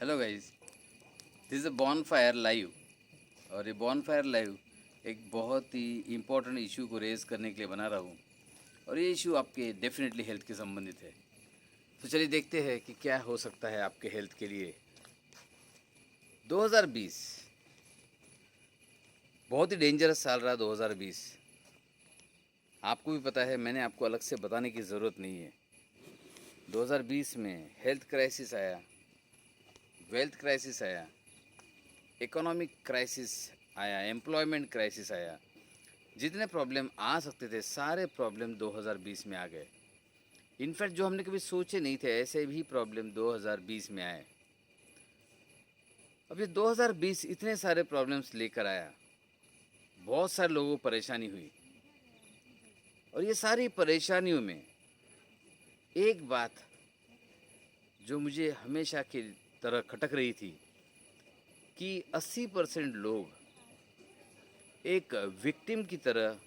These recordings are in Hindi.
Hello guys, this is a bonfire live. और ये बॉनफायर लाइव एक बहुत ही इम्पोर्टेंट इशू को रेज़ करने के लिए बना रहा हूँ। और ये इशू आपके डेफिनेटली हेल्थ के संबंधित है। तो चलिए देखते हैं कि क्या हो सकता है आपके हेल्थ के लिए। 2020 बहुत ही डेंजरस साल रहा। 2020 आपको भी पता है, मैंने आपको अलग से बताने की ज़रूरत नहीं है। 2020 में हेल्थ क्राइसिस आया, वेल्थ क्राइसिस आया, इकोनॉमिक क्राइसिस आया, एम्प्लॉयमेंट क्राइसिस आया। जितने प्रॉब्लम आ सकते थे सारे प्रॉब्लम 2020 में आ गए। इनफैक्ट जो हमने कभी सोचे नहीं थे ऐसे भी प्रॉब्लम 2020 में आए। अब ये 2020 इतने सारे प्रॉब्लम्स लेकर आया, बहुत सारे लोगों को परेशानी हुई। और ये सारी परेशानियों में एक बात जो मुझे हमेशा की तरह खटक रही थी कि 80% लोग एक विक्टिम की तरह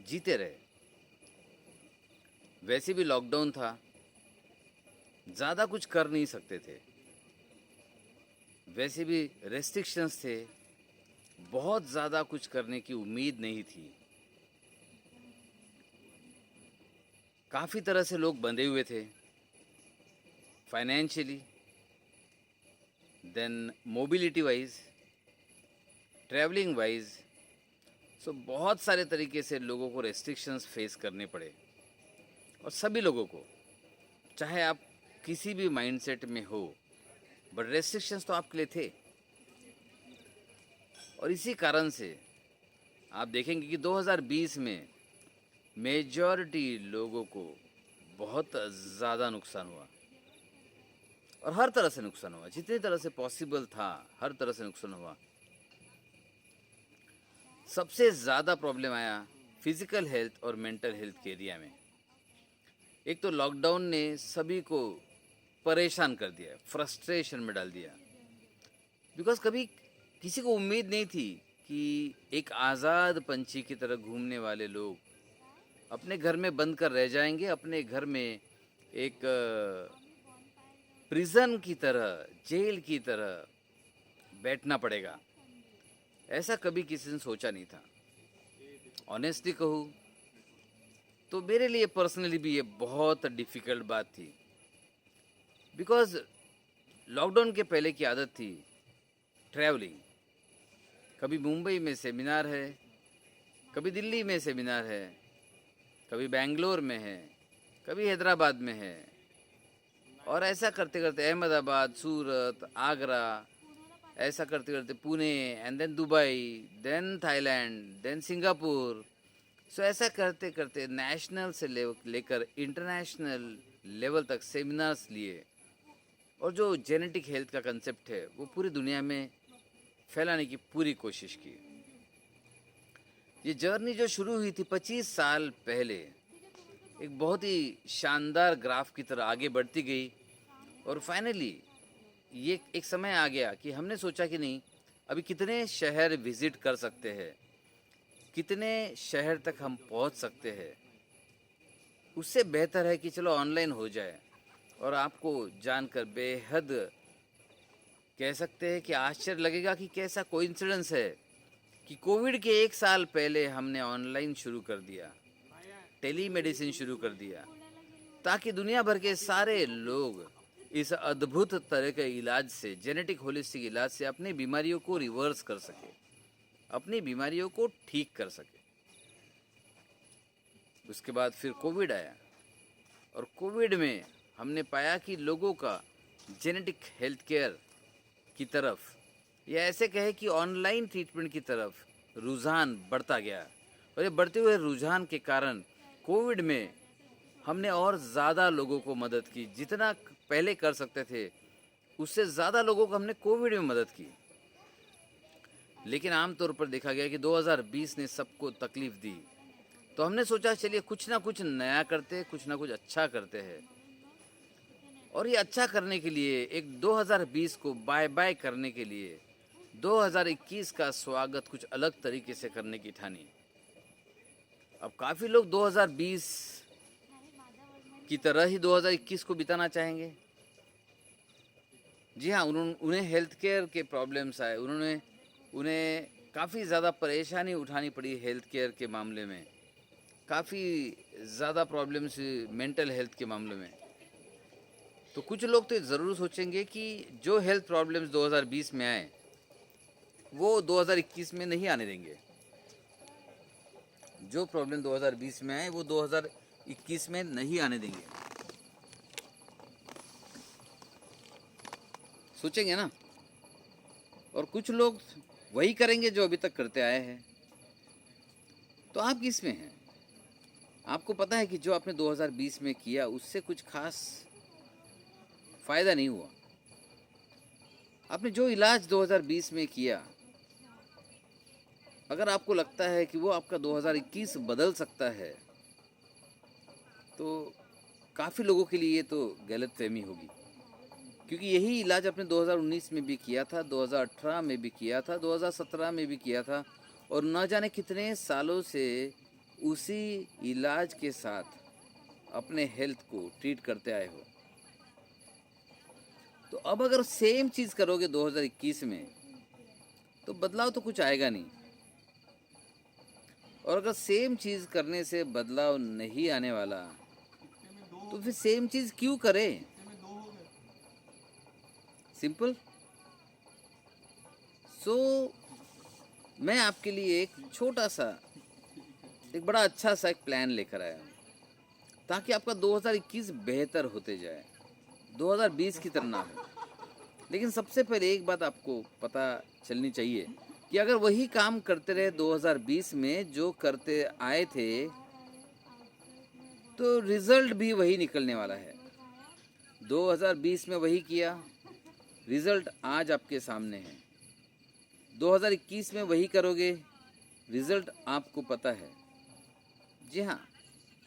जीते रहे। वैसे भी लॉकडाउन था, ज़्यादा कुछ कर नहीं सकते थे, वैसे भी रेस्ट्रिक्शंस थे, बहुत ज़्यादा कुछ करने की उम्मीद नहीं थी। काफ़ी तरह से लोग बंधे हुए थे, financially, then mobility wise, travelling wise. So बहुत सारे तरीके से लोगों को रेस्ट्रिक्शंस फेस करने पड़े। और सभी लोगों को, चाहे आप किसी भी माइंडसेट में हो, बट रेस्ट्रिक्शंस तो आपके लिए थे। और इसी कारण से आप देखेंगे कि 2020 में मेजॉरिटी लोगों को बहुत ज़्यादा नुकसान हुआ। और हर तरह से नुकसान हुआ, जितनी तरह से पॉसिबल था हर तरह से नुकसान हुआ। सबसे ज़्यादा प्रॉब्लम आया फिज़िकल हेल्थ और मेंटल हेल्थ के एरिया में। एक तो लॉकडाउन ने सभी को परेशान कर दिया, फ्रस्ट्रेशन में डाल दिया। बिकॉज कभी किसी को उम्मीद नहीं थी कि एक आज़ाद पंछी की तरह घूमने वाले लोग अपने घर में बंद कर रह जाएंगे, अपने घर में एक प्रिजन की तरह, जेल की तरह बैठना पड़ेगा। ऐसा कभी किसी ने सोचा नहीं था। ऑनेस्टली कहूँ तो मेरे लिए पर्सनली भी ये बहुत डिफ़िकल्ट बात थी। बिकॉज लॉकडाउन के पहले की आदत थी ट्रैवलिंग। कभी मुंबई में सेमिनार है, कभी दिल्ली में सेमिनार है, कभी बेंगलोर में है, कभी हैदराबाद में है। और ऐसा करते करते अहमदाबाद, सूरत, आगरा, ऐसा करते करते Pune, and then Dubai, then Thailand, then Singapore. So ऐसा करते करते नेशनल से लेकर इंटरनेशनल लेवल तक सेमिनार्स लिए। और जो जेनेटिक हेल्थ का कंसेप्ट है वो पूरी दुनिया में फैलाने की पूरी कोशिश की। ये जर्नी जो शुरू हुई थी 25 साल पहले, एक बहुत ही शानदार ग्राफ की तरह आगे बढ़ती गई। और फाइनली ये एक समय आ गया कि हमने सोचा कि नहीं, अभी कितने शहर विज़िट कर सकते हैं, कितने शहर तक हम पहुंच सकते हैं। उससे बेहतर है कि चलो ऑनलाइन हो जाए। और आपको जानकर बेहद कह सकते हैं कि आश्चर्य लगेगा कि कैसा कोइंसिडेंस है कि कोविड के 1 साल पहले हमने ऑनलाइन शुरू कर दिया, टेली मेडिसिन शुरू कर दिया, ताकि दुनिया भर के सारे लोग इस अद्भुत तरह के इलाज से, जेनेटिक होलिस्टिक इलाज से अपनी बीमारियों को रिवर्स कर सके, अपनी बीमारियों को ठीक कर सके। उसके बाद फिर कोविड आया। और कोविड में हमने पाया कि लोगों का जेनेटिक हेल्थ केयर की तरफ, या ऐसे कहे कि ऑनलाइन ट्रीटमेंट की तरफ रुझान बढ़ता गया। और ये बढ़ते हुए रुझान के कारण कोविड में हमने और ज़्यादा लोगों को मदद की। जितना पहले कर सकते थे उससे ज़्यादा लोगों को हमने कोविड में मदद की। लेकिन आमतौर पर देखा गया कि 2020 ने सबको तकलीफ़ दी। तो हमने सोचा चलिए कुछ ना कुछ नया करते, कुछ ना कुछ अच्छा करते हैं। और ये अच्छा करने के लिए, एक 2020 को बाय बाय करने के लिए 2021 का स्वागत कुछ अलग तरीके से करने की ठानी। अब काफ़ी लोग 2020 की तरह ही 2021 को बिताना चाहेंगे। जी हाँ, उन्हें हेल्थ केयर के प्रॉब्लम्स आए, उन्हें काफ़ी ज़्यादा परेशानी उठानी पड़ी हेल्थ केयर के मामले में, काफ़ी ज़्यादा प्रॉब्लम्स मेंटल हेल्थ के मामले में। तो कुछ लोग तो ज़रूर सोचेंगे कि जो हेल्थ प्रॉब्लम्स 2020 में आए वो 2021 में नहीं आने देंगे। जो प्रॉब्लम 2020 में आए वो 2021 में नहीं आने देंगे, सोचेंगे ना। और कुछ लोग वही करेंगे जो अभी तक करते आए हैं। तो आप किस में हैं? आपको पता है कि जो आपने 2020 में किया उससे कुछ खास फ़ायदा नहीं हुआ। आपने जो इलाज 2020 में किया, अगर आपको लगता है कि वो आपका 2021 बदल सकता है, तो काफ़ी लोगों के लिए ये तो गलतफहमी होगी। क्योंकि यही इलाज आपने 2019 में भी किया था, 2018 में भी किया था, 2017 में भी किया था, और न जाने कितने सालों से उसी इलाज के साथ अपने हेल्थ को ट्रीट करते आए हो। तो अब अगर सेम चीज़ करोगे 2021 में, तो बदलाव तो कुछ आएगा नहीं। और अगर सेम चीज़ करने से बदलाव नहीं आने वाला, तो फिर सेम चीज़ क्यों करें? सिंपल। सो मैं आपके लिए एक छोटा सा, एक बड़ा अच्छा सा एक प्लान लेकर आया हूँ, ताकि आपका 2021 बेहतर होते जाए, 2020 की तरह ना हो। लेकिन सबसे पहले एक बात आपको पता चलनी चाहिए कि अगर वही काम करते रहे 2020 में जो करते आए थे, तो रिज़ल्ट भी वही निकलने वाला है। 2020 में वही किया, रिज़ल्ट आज आपके सामने है। 2021 में वही करोगे, रिज़ल्ट आपको पता है। जी हाँ,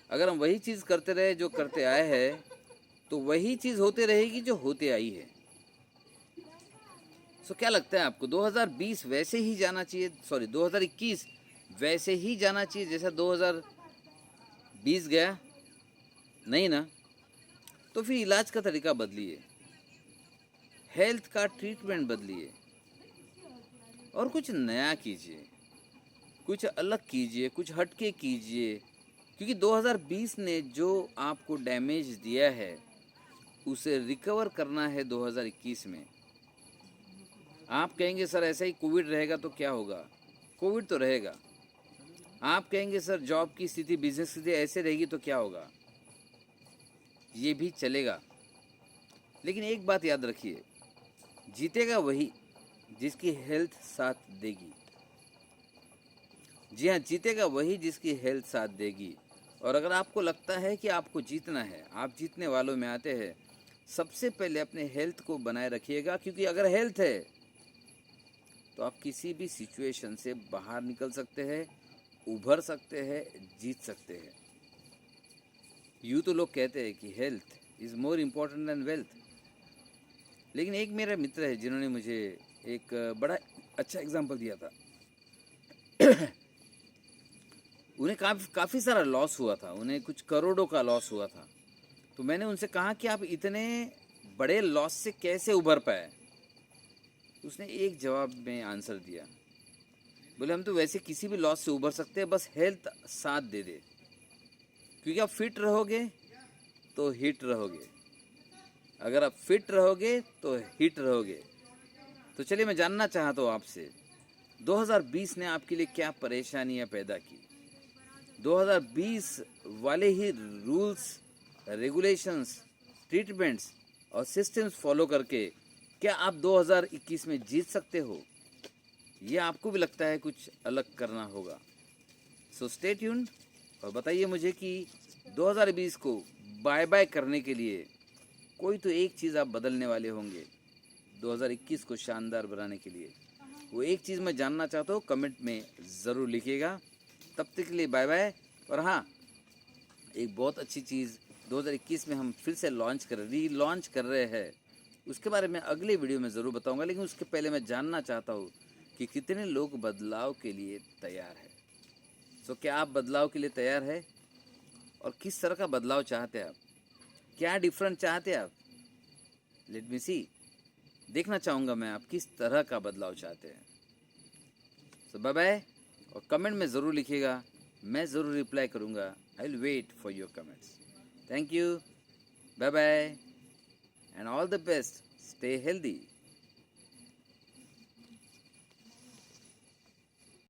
अगर हम वही चीज़ करते रहे जो करते आए हैं, तो वही चीज़ होते रहेगी जो होते आई है। सो क्या लगता है आपको 2020 वैसे ही जाना चाहिए, 2021 वैसे ही जाना चाहिए जैसा 2020 गया? नहीं ना। तो फिर इलाज का तरीका बदलिए, हेल्थ का ट्रीटमेंट बदलिए, और कुछ नया कीजिए, कुछ अलग कीजिए, कुछ हटके कीजिए। क्योंकि 2020 ने जो आपको डैमेज दिया है, उसे रिकवर करना है 2021 में। आप कहेंगे सर ऐसा ही कोविड रहेगा तो क्या होगा? कोविड तो रहेगा। आप कहेंगे सर जॉब की स्थिति, बिजनेस की स्थिति ऐसे रहेगी तो क्या होगा? ये भी चलेगा। लेकिन एक बात याद रखिए, जीतेगा वही जिसकी हेल्थ साथ देगी। जी हाँ, जीतेगा वही जिसकी हेल्थ साथ देगी। और अगर आपको लगता है कि आपको जीतना है, आप जीतने वालों में आते हैं, सबसे पहले अपने हेल्थ को बनाए रखिएगा। क्योंकि अगर हेल्थ है तो आप किसी भी सिचुएशन से बाहर निकल सकते हैं, उभर सकते हैं, जीत सकते हैं। यूँ तो लोग कहते हैं कि health is more important than wealth. लेकिन एक मेरा मित्र है जिन्होंने मुझे एक बड़ा अच्छा एग्जाम्पल दिया था। उन्हें काफ़ी सारा लॉस हुआ था, उन्हें कुछ करोड़ों का लॉस हुआ था। तो मैंने उनसे कहा कि आप इतने बड़े लॉस से कैसे उभर पाए? उसने एक जवाब में आंसर दिया, बोले हम तो वैसे किसी भी लॉस से उभर सकते हैं, बस हेल्थ साथ दे दे। क्योंकि आप फिट रहोगे तो हिट रहोगे, अगर आप फिट रहोगे तो हिट रहोगे। तो चलिए मैं जानना चाहता हूँ आपसे, 2020 ने आपके लिए क्या परेशानियाँ पैदा की? 2020 वाले ही रूल्स, रेगुलेशंस, ट्रीटमेंट्स और सिस्टम्स फॉलो करके क्या आप 2021 में जीत सकते हो? ये आपको भी लगता है कुछ अलग करना होगा? सो स्टे ट्यून्ड और बताइए मुझे कि 2020 को बाय बाय करने के लिए कोई तो एक चीज़ आप बदलने वाले होंगे 2021 को शानदार बनाने के लिए। वो एक चीज़ मैं जानना चाहता हूँ, कमेंट में ज़रूर लिखिएगा। तब तक के लिए बाय बाय। और हाँ, एक बहुत अच्छी चीज़ 2021 में हम फिर से री लॉन्च कर रहे हैं, उसके बारे में अगले वीडियो में ज़रूर बताऊंगा। लेकिन उसके पहले मैं जानना चाहता हूँ कि कितने लोग बदलाव के लिए तैयार हैं। सो क्या आप बदलाव के लिए तैयार है? और किस तरह का बदलाव चाहते हैं आप? क्या डिफरेंट चाहते हैं आप? लेट मी सी। देखना चाहूँगा मैं आप किस तरह का बदलाव चाहते हैं। सो बाय बाय, और कमेंट में ज़रूर लिखिएगा, मैं ज़रूर रिप्लाई करूँगा। I will wait for your comments. Thank you, bye bye, and all the best, stay healthy.